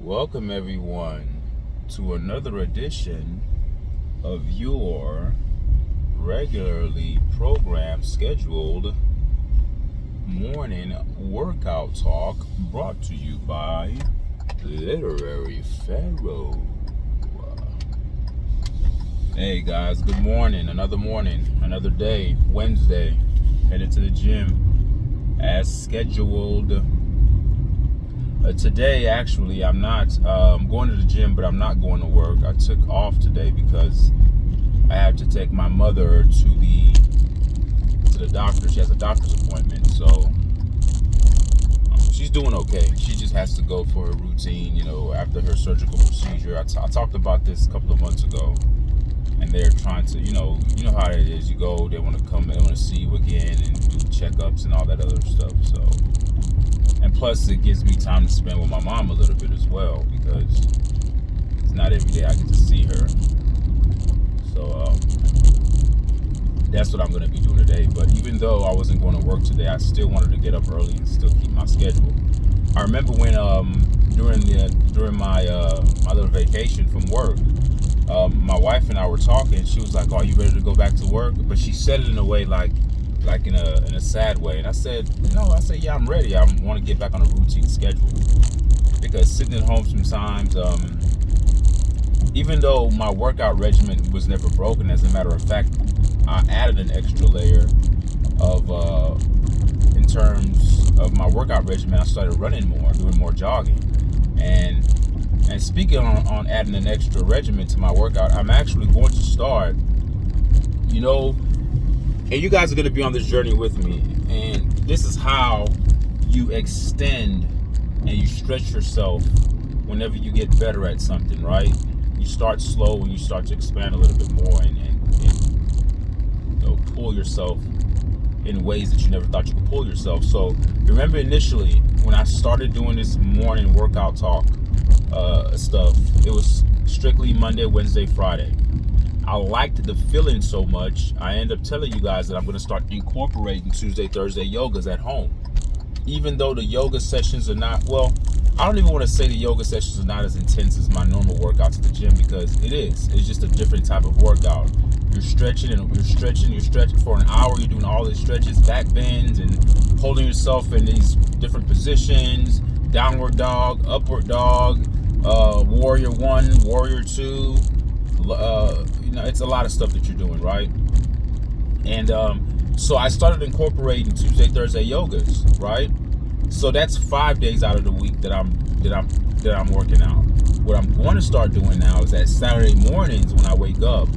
Welcome, everyone, to another edition of your regularly programmed, scheduled morning workout talk brought to you by Literary Pharaoh. Hey, guys, good morning. Another day, Wednesday, headed to the gym as scheduled. Today, actually, I'm not going to the gym, but I'm not going to work. I took off today because I had to take my mother to the doctor. She has a doctor's appointment, so she's doing okay. She just has to go for her routine, after her surgical procedure. I talked about this a couple of months ago, and they're trying to, you know how it is. You go, they want to come, they want to see you again and do checkups and all that other stuff. So. And plus, it gives me time to spend with my mom a little bit as well, because it's not every day I get to see her. So that's what I'm going to be doing today. But even though I wasn't going to work today, I still wanted to get up early and still keep my schedule. I remember when during my little vacation from work, my wife and I were talking. She was like, "Oh, you ready to go back to work?" But she said it in a way like in a sad way, and I said, "No." I said, "Yeah, I'm ready. I want to get back on a routine schedule, because sitting at home sometimes, even though my workout regimen was never broken, as a matter of fact, I added an extra layer of in terms of my workout regimen. I started running more, doing more jogging, and speaking on adding an extra regimen to my workout, I'm actually going to start, and you guys are going to be on this journey with me. And this is how you extend and you stretch yourself whenever you get better at something, right? You start slow and you start to expand a little bit more and pull yourself in ways that you never thought you could pull yourself. So remember, initially when I started doing this morning workout talk stuff, it was strictly Monday, Wednesday, Friday. I liked the feeling so much, I end up telling you guys that I'm going to start incorporating Tuesday, Thursday yogas at home. Even though the yoga sessions are not, well, I don't even want to say the yoga sessions are not as intense as my normal workouts at the gym, because it is. It's just a different type of workout. You're stretching for an hour. You're doing all these stretches, back bends, and holding yourself in these different positions: downward dog, upward dog, warrior one, warrior two. It's a lot of stuff that you're doing, right? And so I started incorporating Tuesday, Thursday yogas, right? So that's 5 days out of the week that I'm working out. What I'm going to start doing now is that Saturday mornings when I wake up,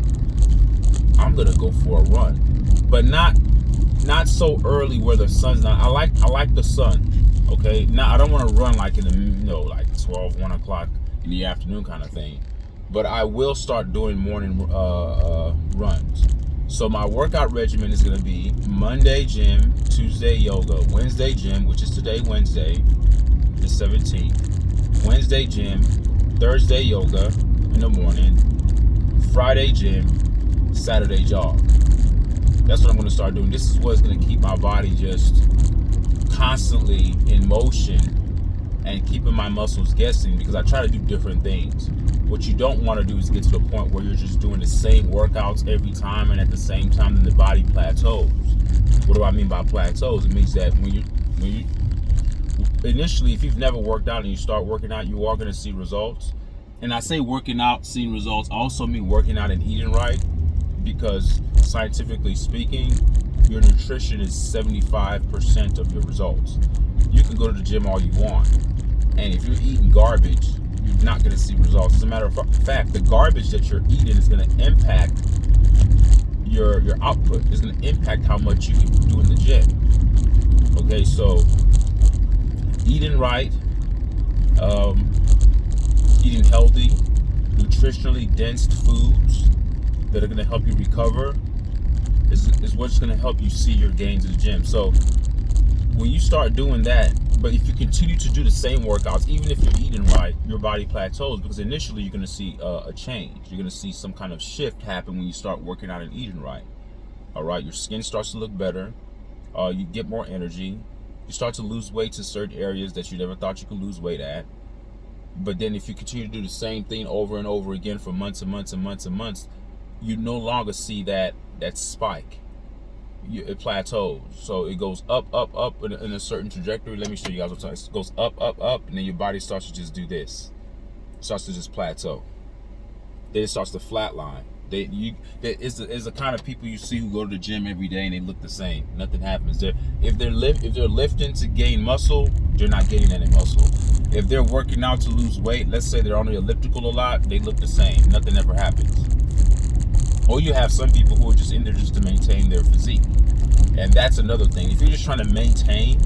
I'm gonna go for a run, but not so early where the sun's not. I like the sun. Okay, now I don't want to run like in the like 12, 1 o'clock in the afternoon kind of thing. But I will start doing morning runs. So my workout regimen is going to be Monday gym, Tuesday yoga, Wednesday gym, which is today, Wednesday, the 17th. Wednesday gym, Thursday yoga in the morning, Friday gym, Saturday jog. That's what I'm going to start doing. This is what's going to keep my body just constantly in motion and keeping my muscles guessing, because I try to do different things. What you don't want to do is get to the point where you're just doing the same workouts every time, and at the same time then the body plateaus. What do I mean by plateaus? It means that when you initially, if you've never worked out and you start working out, you are going to see results. And I say working out, seeing results, I also mean working out and eating right, because scientifically speaking, your nutrition is 75% of your results. You can go to the gym all you want, and if you're eating garbage, you're not going to see results. As a matter of fact, the garbage that you're eating is going to impact your output. It's going to impact how much you can do in the gym. Okay, so eating right, eating healthy, nutritionally dense foods that are going to help you recover is what's going to help you see your gains in the gym. So when you start doing that, but if you continue to do the same workouts, even if you're eating right, your body plateaus, because initially you're going to see a change. You're going to see some kind of shift happen when you start working out and eating right. All right, your skin starts to look better. You get more energy. You start to lose weight in certain areas that you never thought you could lose weight at. But then if you continue to do the same thing over and over again for months and months and months and months, you no longer see that spike. It plateaus. So it goes up, up, up in a certain trajectory. Let me show you guys what I'm talking. It goes up, up, up, and then your body starts to just do this. It starts to just plateau. Then it starts to flatline. It's the kind of people you see who go to the gym every day and they look the same. Nothing happens. If they're lifting to gain muscle, they're not gaining any muscle. If they're working out to lose weight, let's say they're on the elliptical a lot, they look the same. Nothing ever happens. Or you have some people who are just in there just to maintain their physique. And that's another thing. If you're just trying to maintain,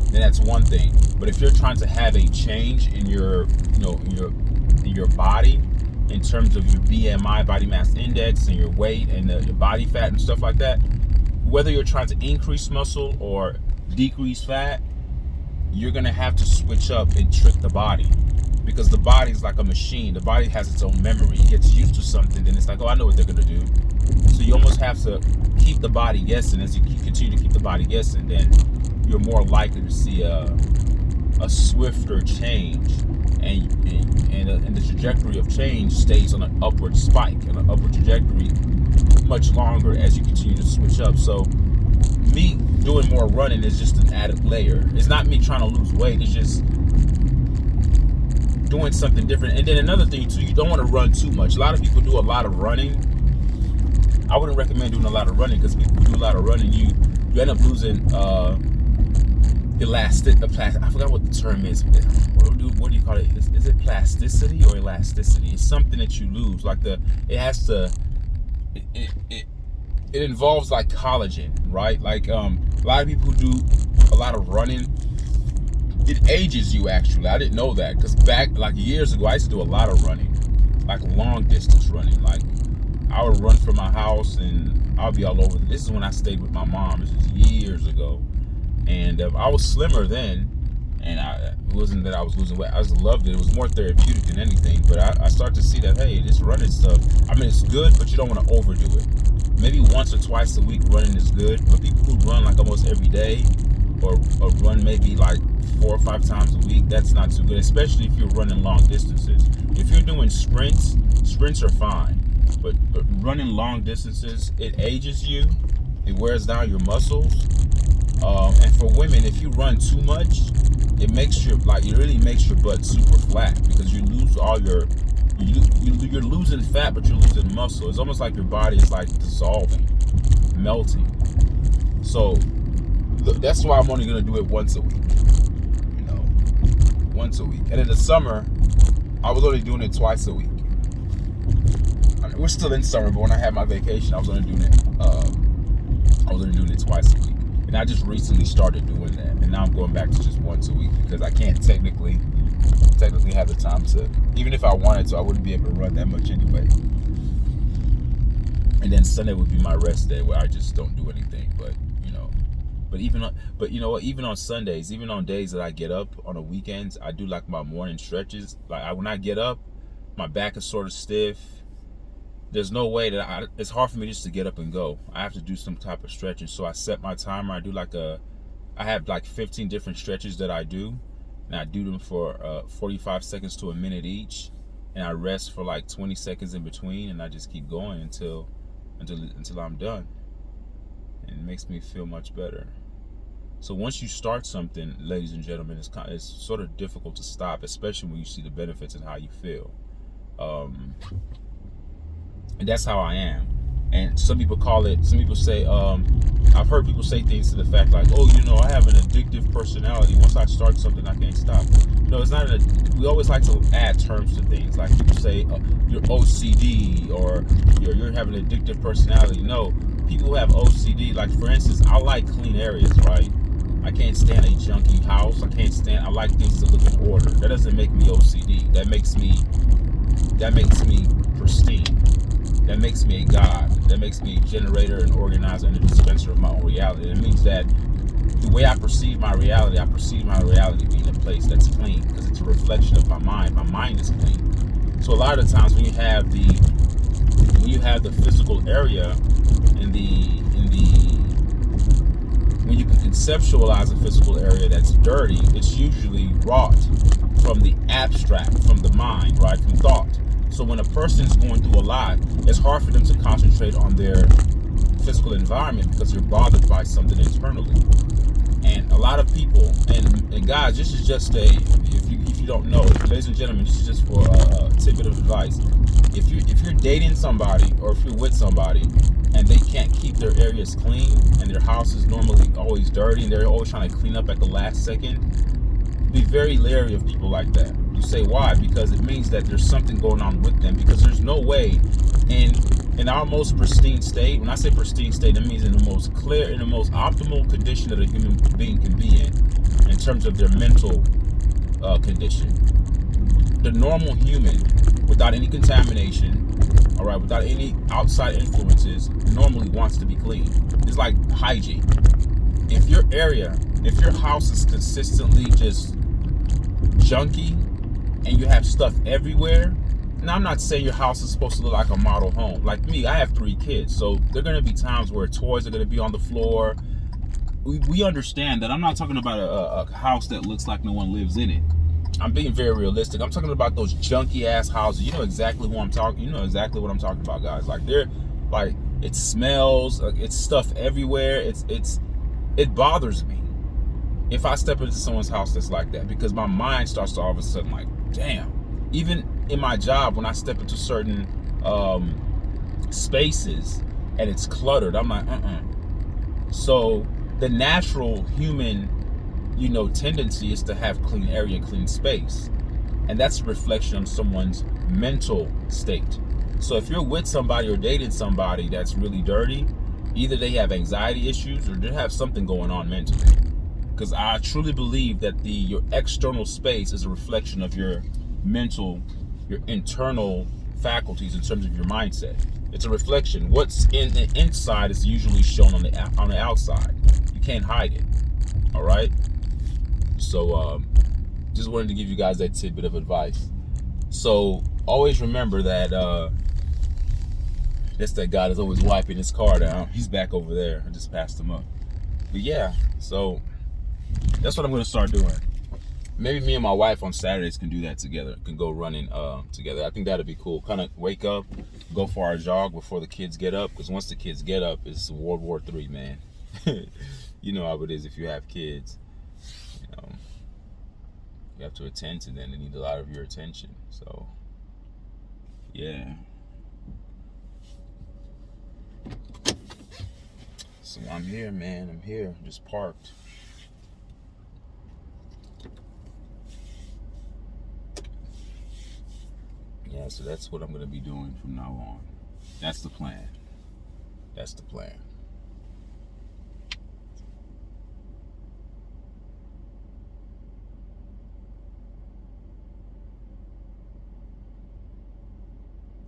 then that's one thing. But if you're trying to have a change in your, in your body, in terms of your BMI, body mass index, and your weight and your body fat and stuff like that, whether you're trying to increase muscle or decrease fat, you're gonna have to switch up and trick the body, because the body is like a machine. The body has its own memory. It gets used to something, then it's like, oh, I know what they're gonna do. So you almost have to keep the body guessing. As you continue to keep the body guessing, then you're more likely to see a swifter change, and the trajectory of change stays on an upward spike and an upward trajectory much longer as you continue to switch up. So me doing more running is just an added layer. It's not me trying to lose weight. It's just doing something different. And then another thing too, you don't want to run too much. A lot of people do a lot of running. I wouldn't recommend doing a lot of running, because people who do a lot of running, you end up losing I forgot what the term is. What do you call it? Is it plasticity or elasticity? It's something that you lose. Like it involves like collagen, right? Like a lot of people who do a lot of running, it ages you actually. I didn't know that, because back like years ago I used to do a lot of running, like long distance running. Like I would run from my house and I'll be all over. This is when I stayed with my mom. This was years ago. And I was slimmer then, and it wasn't that I was losing weight. I just loved it. It was more therapeutic than anything. But I started to see that, hey, this running stuff, I mean, it's good, but you don't want to overdo it. Maybe once or twice a week running is good. But people who run like almost every day, or run maybe like 4 or 5 times a week, that's not too good, especially if you're running long distances. If you're doing sprints are fine. But running long distances, it ages you. It wears down your muscles. And for women, if you run too much, it really makes your butt super flat, because you lose all you're losing fat, but you're losing muscle. It's almost like your body is like dissolving, melting. So that's why I'm only gonna do it once a week. Once a week. And in the summer, I was only doing it twice a week. I mean, we're still in summer, but when I had my vacation, I was only doing it twice a week. And I just recently started doing that, and now I'm going back to just once a week, because I can't technically have the time to. Even if I wanted to, I wouldn't be able to run that much anyway. And then Sunday would be my rest day, where I just don't do anything. But even on Sundays, even on days that I get up on the weekends, I do like my morning stretches. Like when I get up, my back is sort of stiff. There's no way that it's hard for me just to get up and go. I have to do some type of stretching. So I set my timer. I have like 15 different stretches that I do. And I do them for 45 seconds to a minute each. And I rest for like 20 seconds in between. And I just keep going until I'm done. And it makes me feel much better. So once you start something, ladies and gentlemen, it's sort of difficult to stop, especially when you see the benefits and how you feel. And that's how I am. And some people say, I've heard people say things to the fact like, oh, I have an addictive personality. Once I start something, I can't stop. No, it's not. We always like to add terms to things. Like people say, you're OCD, or you're having an addictive personality. No, people who have OCD, like for instance, I like clean areas, right? I can't stand a junky house. I like things to look in order. That doesn't make me OCD. That makes me pristine. That makes me a god. That makes me a generator, an organizer, and a dispenser of my own reality. It means that the way I perceive my reality being a place that's clean, because it's a reflection of my mind. My mind is clean. So a lot of the times when you have the physical area when you can conceptualize a physical area that's dirty, it's usually wrought from the abstract from the mind, right? From thought. So when a person's going through a lot, it's hard for them to concentrate on their physical environment because they're bothered by something internally. And a lot of people, and guys, this is just if you don't know, ladies and gentlemen, this is just for a tidbit of advice. If you're dating somebody or if you're with somebody and they can't keep their areas clean and their house is normally always dirty and they're always trying to clean up at the last second, be very leery of people like that. You say why? Because it means that there's something going on with them, because there's no way in our most pristine state, when I say pristine state, that means in the most clear, in the most optimal condition that a human being can be in terms of their mental condition. The normal human, without any contamination, all right, without any outside influences, normally wants to be clean. It's like hygiene. If your house is consistently just junky and you have stuff everywhere, now I'm not saying your house is supposed to look like a model home. Like me, I have 3 kids, so there are going to be times where toys are going to be on the floor. We understand that. I'm not talking about a house that looks like no one lives in it. I'm being very realistic. I'm talking about those junky ass houses. You know exactly what I'm talking. You know exactly what I'm talking about, guys. Like it smells. It's stuff everywhere. It bothers me if I step into someone's house that's like that, because my mind starts to all of a sudden like, damn. Even in my job, when I step into certain spaces and it's cluttered, I'm like, So the natural human, tendency is to have clean area, clean space. And that's a reflection on someone's mental state. So if you're with somebody or dating somebody that's really dirty, either they have anxiety issues or they have something going on mentally. Because I truly believe that your external space is a reflection of your mental, your internal faculties in terms of your mindset. It's a reflection. What's in the inside is usually shown on the outside. You can't hide it. All right. So just wanted to give you guys that tidbit of advice. So always remember that that's that guy that's always wiping his car down. He's back over there. I just passed him up. But yeah, so that's what I'm going to start doing. Maybe me and my wife on Saturdays can do that together. Can go running together. I think that'd be cool. Kind of wake up, go for our jog before the kids get up. Because once the kids get up, it's World War III, man. You know how it is if you have kids. You have to attend to them. They need a lot of your attention. So, yeah. So I'm here, man. I'm here. I'm just parked. Yeah, so that's what I'm going to be doing from now on. That's the plan. That's the plan.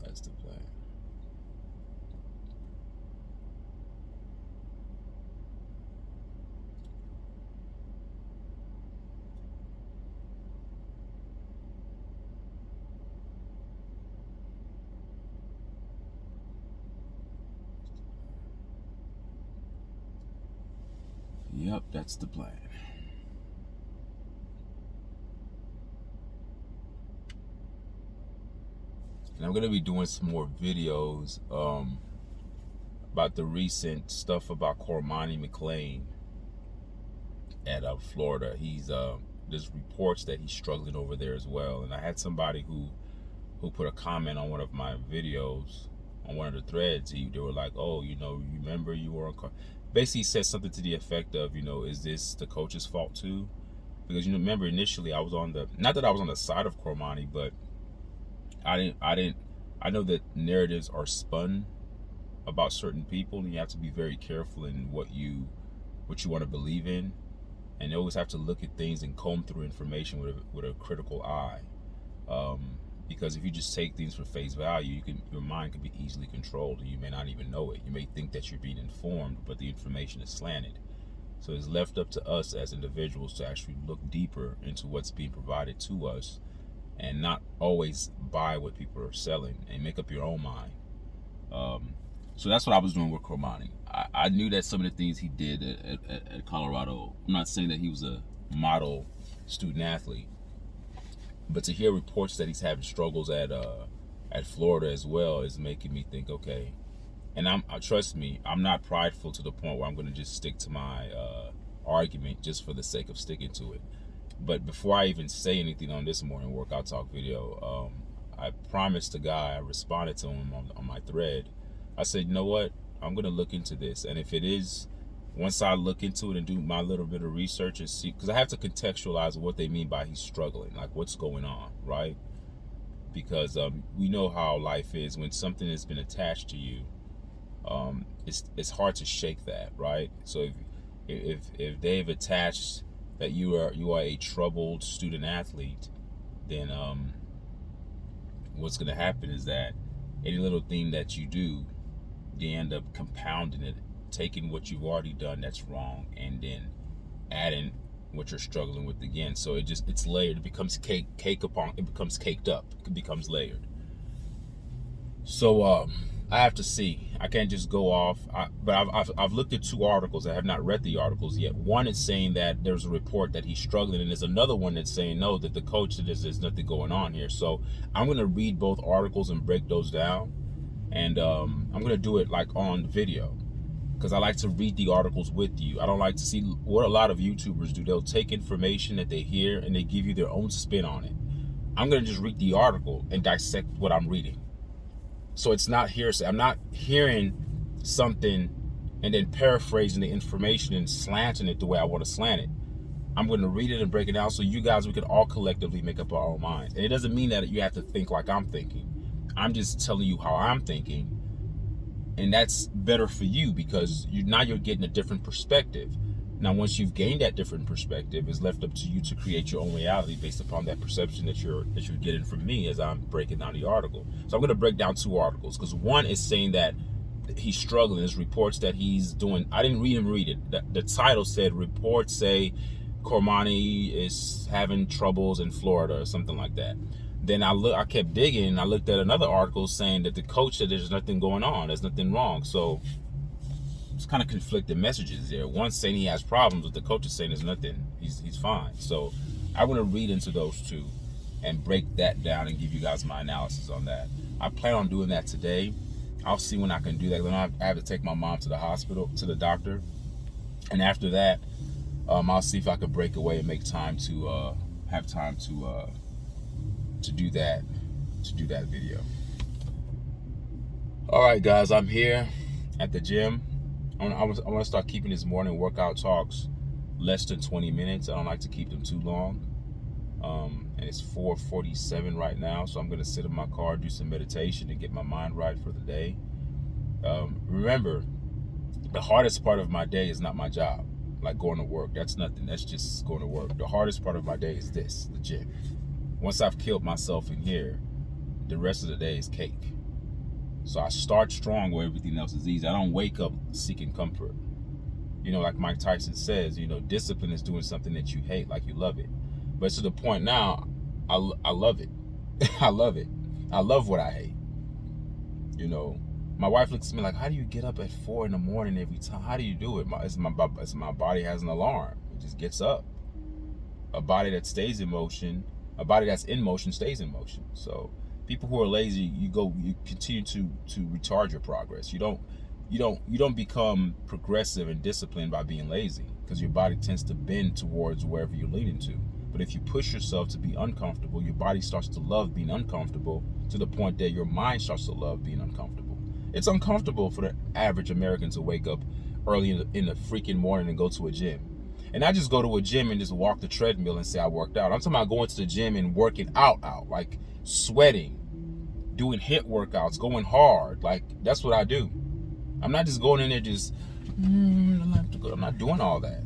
That's the plan. Yep, that's the plan. And I'm going to be doing some more videos about the recent stuff about Cormani McClain at Florida. There's reports that he's struggling over there as well. And I had somebody who put a comment on one of my videos on one of the threads. They were like, oh, remember you were on basically said something to the effect of, is this the coach's fault too? Because remember initially I was not that I was on the side of Cormani, but I know that narratives are spun about certain people, and you have to be very careful in what you want to believe in, and you always have to look at things and comb through information with a critical eye. Because if you just take things for face value, your mind can be easily controlled, and you may not even know it. You may think that you're being informed, but the information is slanted. So it's left up to us as individuals to actually look deeper into what's being provided to us, and not always buy what people are selling, and make up your own mind. So that's what I was doing with Cormani. I knew that some of the things he did at Colorado, I'm not saying that he was a model student athlete, But to hear reports that he's having struggles at Florida as well is making me think, okay. And trust me, I'm not prideful to the point where I'm going to just stick to my argument just for the sake of sticking to it. But before I even say anything on this morning workout talk video, I promised the guy, I responded to him on my thread. I said, you know what? I'm going to look into this. And if it is, once I look into it and do my little bit of research and see, because I have to contextualize what they mean by he's struggling, like what's going on, right? Because we know how life is. When something has been attached to you, it's hard to shake that, right? So if they've attached that you are a troubled student athlete, then what's going to happen is that any little thing that you do, they end up compounding it, taking what you've already done that's wrong, and then adding what you're struggling with again. So it's layered. It becomes it becomes caked up. It becomes layered. So I have to see. I can't just go off. But I've looked at 2 articles. I have not read the articles yet. One is saying that there's a report that he's struggling, and there's another one that's saying no, that the coach said there's nothing going on here. So I'm going to read both articles and break those down, and I'm going to do it like on video, because I like to read the articles with you. I don't like to see what a lot of YouTubers do. They'll take information that they hear and they give you their own spin on it. I'm going to just read the article and dissect what I'm reading. So it's not hearsay. I'm not hearing something and then paraphrasing the information and slanting it the way I want to slant it. I'm going to read it and break it down so you guys, we can all collectively make up our own minds. And it doesn't mean that you have to think like I'm thinking. I'm just telling you how I'm thinking. And that's better for you, because now you're getting a different perspective. Now, once you've gained that different perspective, it's left up to you to create your own reality based upon that perception that you're getting from me as I'm breaking down the article. So I'm going to break down 2 articles, because one is saying that he's struggling. There's reports that he's doing. I didn't read it. The title said reports say Cormani is having troubles in Florida or something like that. Then I kept digging, and I looked at another article saying that the coach said there's nothing going on, there's nothing wrong. So it's kind of conflicting messages there. One saying he has problems, but the coach is saying there's nothing, he's fine. So I want to read into those 2 and break that down and give you guys my analysis on that. I plan on doing that today. I'll see when I can do that. Then I have to take my mom to the hospital, to the doctor, and after that, I'll see if I can break away and make time to have time to do that video. All right, guys, I'm here at the gym. I want to start keeping this morning workout talks less than 20 minutes. I don't like to keep them too long. And it's 4:47 right now, so I'm going to sit in my car, do some meditation, and get my mind right for the day. Remember, the hardest part of my day is not my job, like going to work. That's nothing. That's just going to work. The hardest part of my day is this, the gym. Once I've killed myself in here, the rest of the day is cake. So I start strong where everything else is easy. I don't wake up seeking comfort. Like Mike Tyson says, discipline is doing something that you hate like you love it. But to the point now, I love it. I love it. I love what I hate. My wife looks at me like, how do you get up at 4 a.m. every time? How do you do it? My body has an alarm. It just gets up. A body that stays in motion, a body that's in motion stays in motion. So people who are lazy, you continue to retard your progress. You don't become progressive and disciplined by being lazy, because your body tends to bend towards wherever you're leaning to. But if you push yourself to be uncomfortable, your body starts to love being uncomfortable, to the point that your mind starts to love being uncomfortable. It's uncomfortable for the average American to wake up early in the freaking morning and go to a gym. And I just go to a gym and just walk the treadmill and say I worked out. I'm talking about going to the gym and working out, like sweating, doing HIIT workouts, going hard. Like, that's what I do. I'm not just going in there just, I'm not doing all that.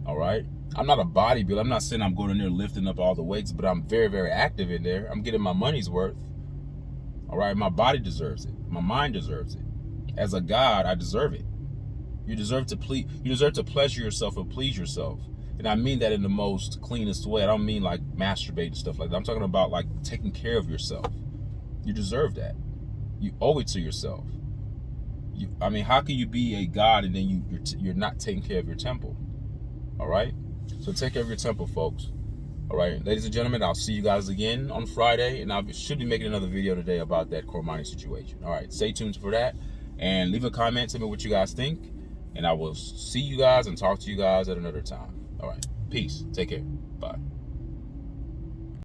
All right? I'm not a bodybuilder. I'm not saying I'm going in there lifting up all the weights, but I'm very, very active in there. I'm getting my money's worth. All right? My body deserves it. My mind deserves it. As a God, I deserve it. You deserve to pleasure yourself and please yourself. And I mean that in the most cleanest way. I don't mean like masturbate and stuff like that. I'm talking about like taking care of yourself. You deserve that. You owe it to yourself. How can you be a God and then you're not taking care of your temple? All right? So take care of your temple, folks. All right, ladies and gentlemen, I'll see you guys again on Friday, and I should be making another video today about that core mining situation. All right, stay tuned for that, and leave a comment, tell me what you guys think, and I will see you guys and talk to you guys at another time. All right, peace. Take care. Bye.